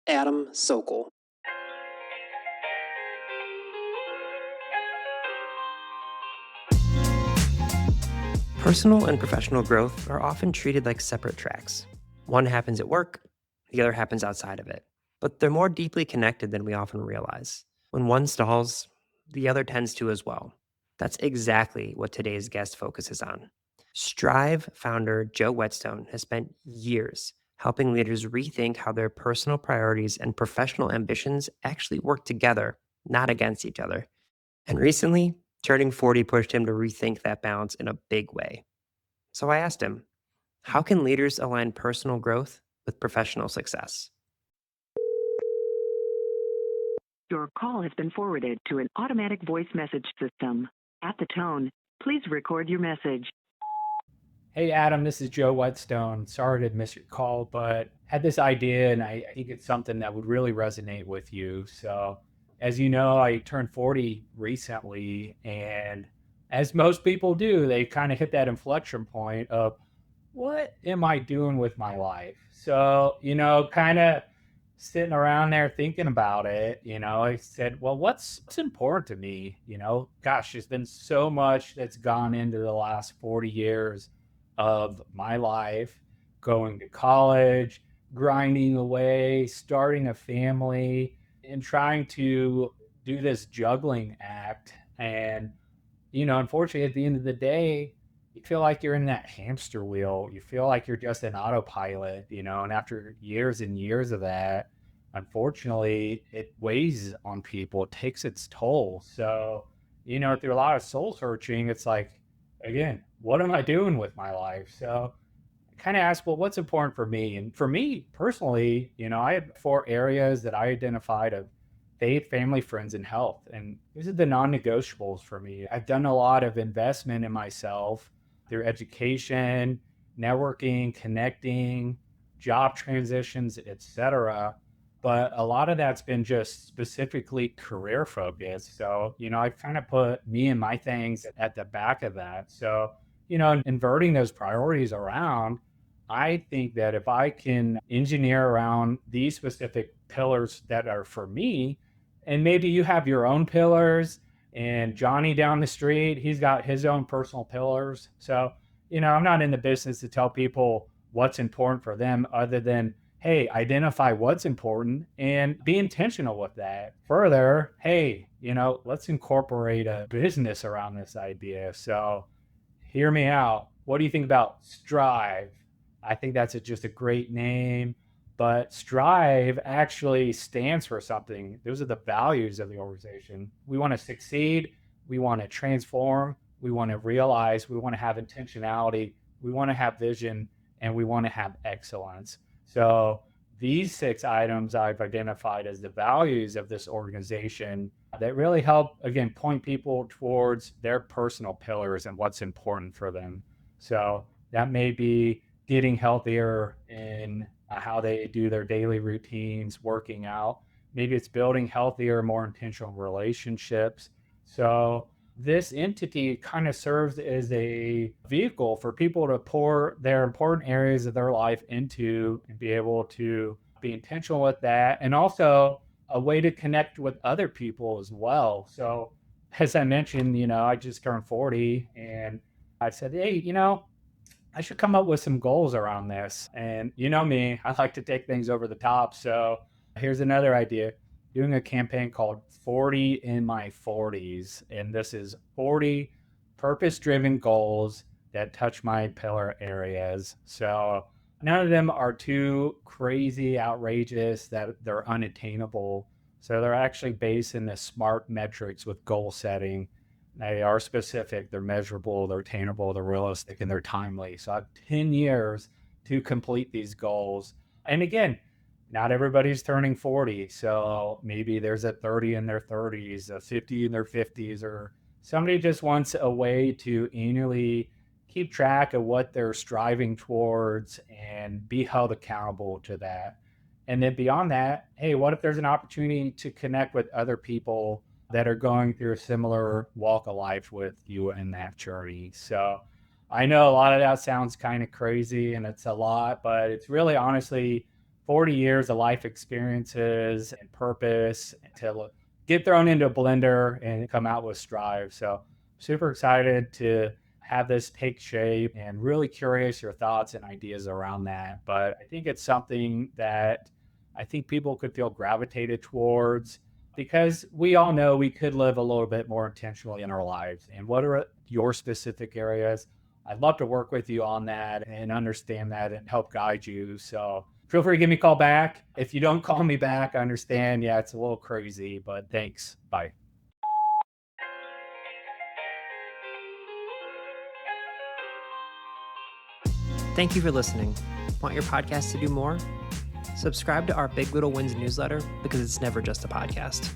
Adam Sokol. Personal and professional growth are often treated like separate tracks. One happens at work, the other happens outside of it. But they're more deeply connected than we often realize. When one stalls, the other tends to as well. That's exactly what today's guest focuses on. Strive founder Joe Whetstone has spent years helping leaders rethink how their personal priorities and professional ambitions actually work together, not against each other. And recently, turning 40 pushed him to rethink that balance in a big way. So I asked him, how can leaders align personal growth with professional success? Your call has been forwarded to an automatic voice message system. At the tone, please record your message. Hey Adam, this is Joe Whetstone. Sorry to miss your call, but had this idea and I think it's something that would really resonate with you. So, as you know, I turned 40 recently, and as most people do, they kind of hit that inflection point of what am I doing with my life? So, kind of sitting around there thinking about it, I said, well, what's important to me? Gosh, there's been so much that's gone into the last 40 years of my life, going to college, grinding away, starting a family, and trying to do this juggling act. And, unfortunately, at the end of the day, you feel like you're in that hamster wheel. You feel like you're just an autopilot, and after years and years of that, unfortunately, it weighs on people. It takes its toll. So, through a lot of soul searching, it's like, again, what am I doing with my life? So I kind of asked, well, what's important for me? And for me personally, I had four areas that I identified of faith, family, friends, and health. And these are the non negotiables for me. I've done a lot of investment in myself through education, networking, connecting, job transitions, etc. But a lot of that's been just specifically career focused. So, I've kind of put me and my things at the back of that. So, inverting those priorities around, I think that if I can engineer around these specific pillars that are for me, and maybe you have your own pillars, and Johnny down the street, he's got his own personal pillars. So, I'm not in the business to tell people what's important for them other than, hey, identify what's important and be intentional with that. Further, hey, let's incorporate a business around this idea. So, hear me out. What do you think about Strive? I think that's just a great name, but Strive actually stands for something. Those are the values of the organization. We want to succeed, we want to transform, we want to realize, we want to have intentionality, we want to have vision, and we want to have excellence. So, these six items I've identified as the values of this organization that really help, again, point people towards their personal pillars and what's important for them. So that may be getting healthier in how they do their daily routines, working out. Maybe it's building healthier, more intentional relationships. So this entity kind of serves as a vehicle for people to pour their important areas of their life into and be able to be intentional with that. And also a way to connect with other people as well. So, as I mentioned, I just turned 40 and I said, hey, I should come up with some goals around this. And you know me, I like to take things over the top. So, here's another idea, doing a campaign called 40 in my 40s. And this is 40 purpose driven goals that touch my pillar areas. So, none of them are too crazy, outrageous that they're unattainable. So, they're actually based in the SMART metrics with goal setting. They are specific, they're measurable, they're attainable, they're realistic, and they're timely. So I have 10 years to complete these goals. And again, not everybody's turning 40. So maybe there's a 30 in their 30s, a 50 in their 50s, or somebody just wants a way to annually keep track of what they're striving towards and be held accountable to that. And then beyond that, hey, what if there's an opportunity to connect with other people that are going through a similar walk of life with you in that journey? So I know a lot of that sounds kind of crazy and it's a lot, but it's really honestly 40 years of life experiences and purpose to get thrown into a blender and come out with Strive. So super excited to have this take shape and really curious your thoughts and ideas around that. But I think it's something that I think people could feel gravitated towards because we all know we could live a little bit more intentionally in our lives. And what are your specific areas? I'd love to work with you on that and understand that and help guide you. So feel free to give me a call back. If you don't call me back, I understand. Yeah, it's a little crazy, but thanks. Bye. Thank you for listening. Want your podcast to do more? Subscribe to our Big Little Wins newsletter because it's never just a podcast.